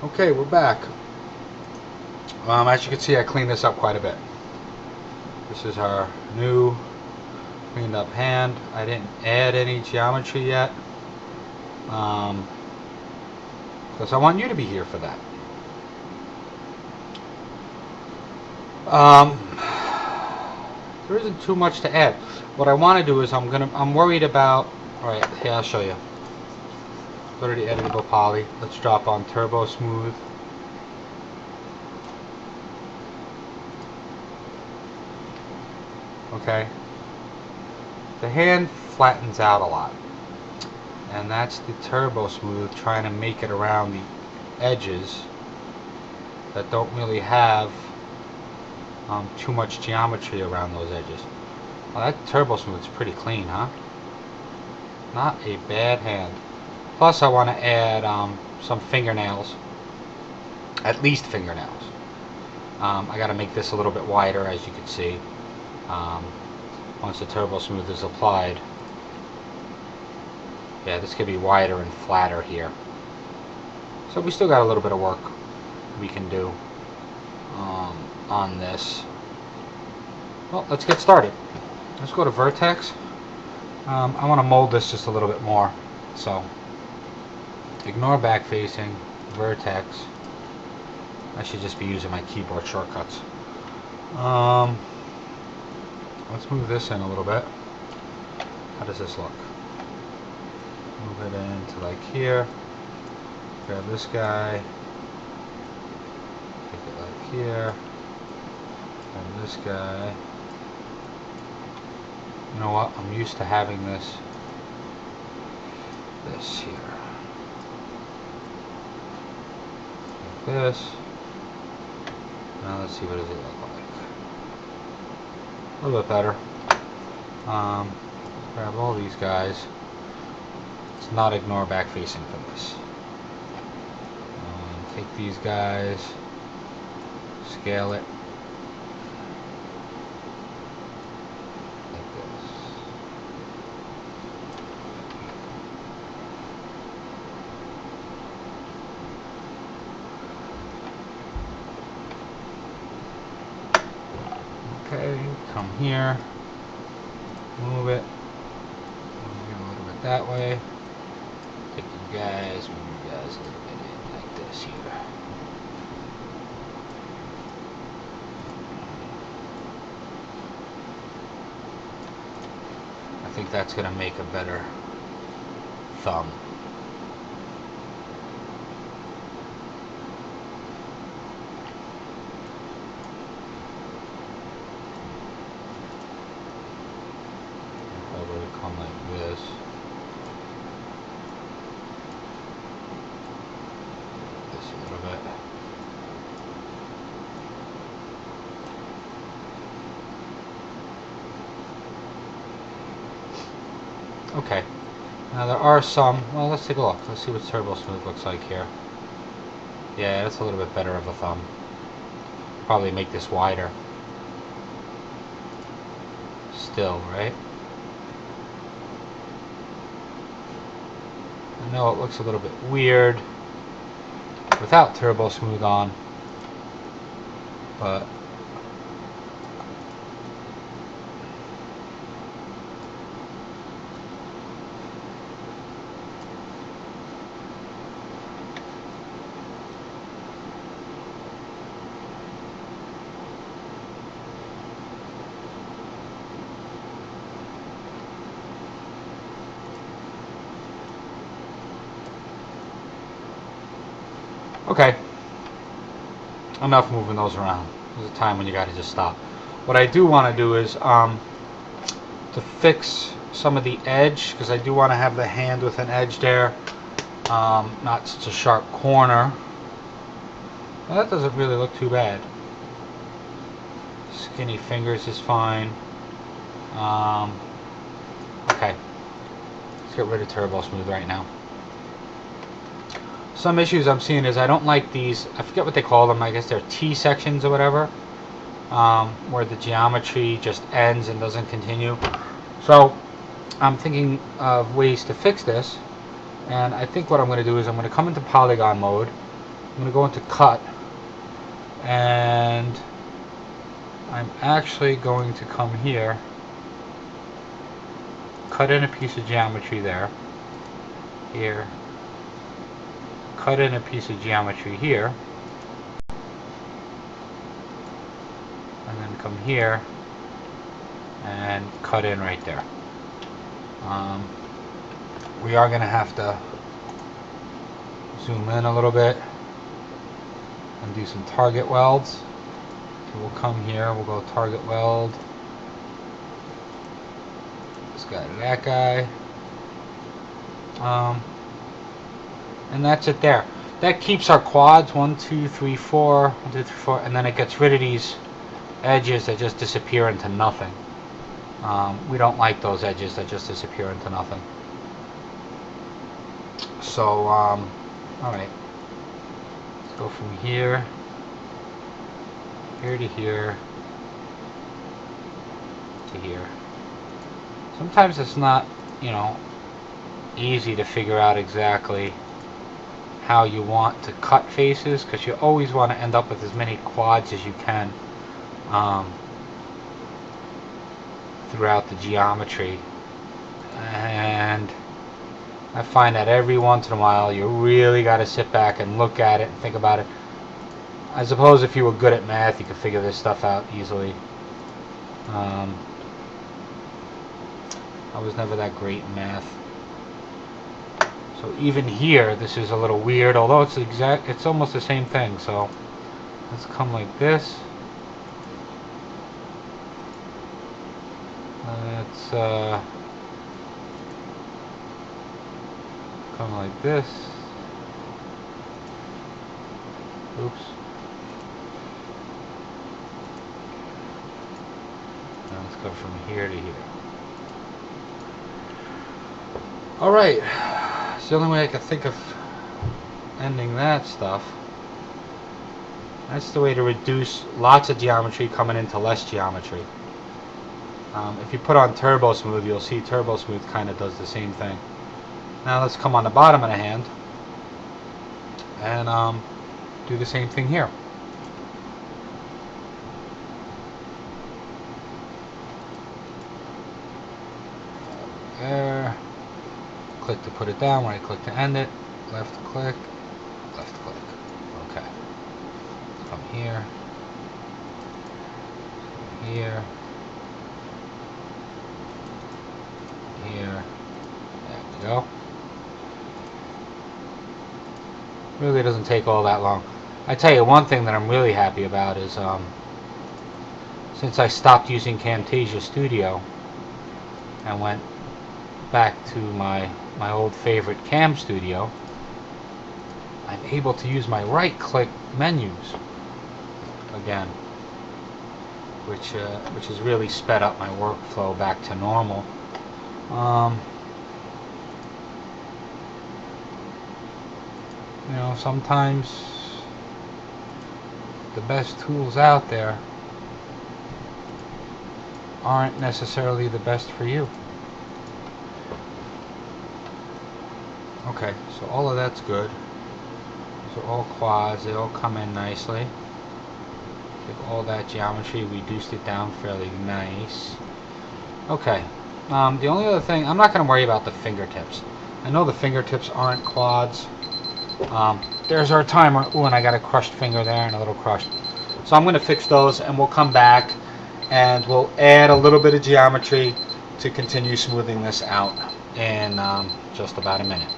Okay, we're back. As you can see, I cleaned this up quite a bit. This is our new cleaned up hand. I didn't add any geometry yet because I want you to be here for that. There isn't too much to add. What I want to do is I'm worried about. All right, here I'll show you. Go to the editable poly. Let's drop on turbo smooth. Okay. The hand flattens out a lot, and that's the turbo smooth trying to make it around the edges that don't really have too much geometry around those edges. Well, that turbo smooth is pretty clean, huh? Not a bad hand. Plus, I want to add some fingernails, at least fingernails. I got to make this a little bit wider, as you can see. Once the turbo smooth is applied, yeah, this could be wider and flatter here. So we still got a little bit of work we can do on this. Well, let's get started. Let's go to vertex. I want to mold this just a little bit more, so ignore back facing, vertex. I should just be using my keyboard shortcuts. Let's move this in a little bit. How does this look? Move it into like here. Grab this guy. Take it like here. And this guy. You know what? I'm used to having this here. Like this. Now let's see, what does it look like? A little bit better. Grab all these guys. Let's not ignore back facing for this. Take these guys, scale it like this. Okay, come here, move it a little bit that way. Take you guys, move you guys a little bit in like this here. I think that's going to make a better thumb. Probably come like this. This a little bit. Okay. Now there are some. Well, let's take a look. Let's see what turbo smooth looks like here. Yeah, that's a little bit better of a thumb. Probably make this wider. Still, right? I know it looks a little bit weird without turbo smooth on, but okay, enough moving those around. There's a time when you got to just stop. What I do want to do is to fix some of the edge, because I do want to have the hand with an edge there, not such a sharp corner. Well, that doesn't really look too bad. Skinny fingers is fine. Okay, let's get rid of turbo smooth right now. Some issues I'm seeing is I don't like these, I forget what they call them, I guess they're T sections or whatever, where the geometry just ends and doesn't continue. So I'm thinking of ways to fix this, and I think what I'm going to do is I'm going to come into polygon mode, I'm going to go into cut, and I'm actually going to come here, cut in a piece of geometry there, here, cut in a piece of geometry here, and then come here and cut in right there. We are going to have to zoom in a little bit and do some target welds. So we'll come here, we'll go target weld, this guy to that guy, and that's it there. That keeps our quads 1, 2, 3, 4, 1, 2, 3, 4, and then it gets rid of these edges that just disappear into nothing. We don't like those edges that just disappear into nothing. So, alright, let's go from here, here to here, to here. Sometimes it's not, you know, easy to figure out exactly how you want to cut faces, because you always want to end up with as many quads as you can throughout the geometry. And I find that every once in a while you really got to sit back and look at it and think about it. I suppose if you were good at math, you could figure this stuff out easily. I was never that great in math. So even here, this is a little weird, although it's almost the same thing. So let's come like this. Let's come like this. Oops. Now let's go from here to here. Alright. It's the only way I can think of ending that stuff. That's the way to reduce lots of geometry coming into less geometry. If you put on Turbo Smooth, you'll see Turbo Smooth kind of does the same thing. Now let's come on the bottom of the hand and do the same thing here. There. Click to put it down, right click to end it, left click, left click. Okay. Come here, here, here. There we go. Really doesn't take all that long. I tell you, one thing that I'm really happy about is since I stopped using Camtasia Studio and went back to my old favorite Cam Studio, I'm able to use my right click menus again, which has really sped up my workflow back to normal. You know, sometimes the best tools out there aren't necessarily the best for you. Okay, so all of that's good. These are all quads, they all come in nicely. Take all that geometry, reduced it down fairly nice. Okay, the only other thing, I'm not going to worry about the fingertips. I know the fingertips aren't quads. There's our timer. Ooh, and I got a crushed finger there and a little crushed. So I'm going to fix those and we'll come back and we'll add a little bit of geometry to continue smoothing this out in just about a minute.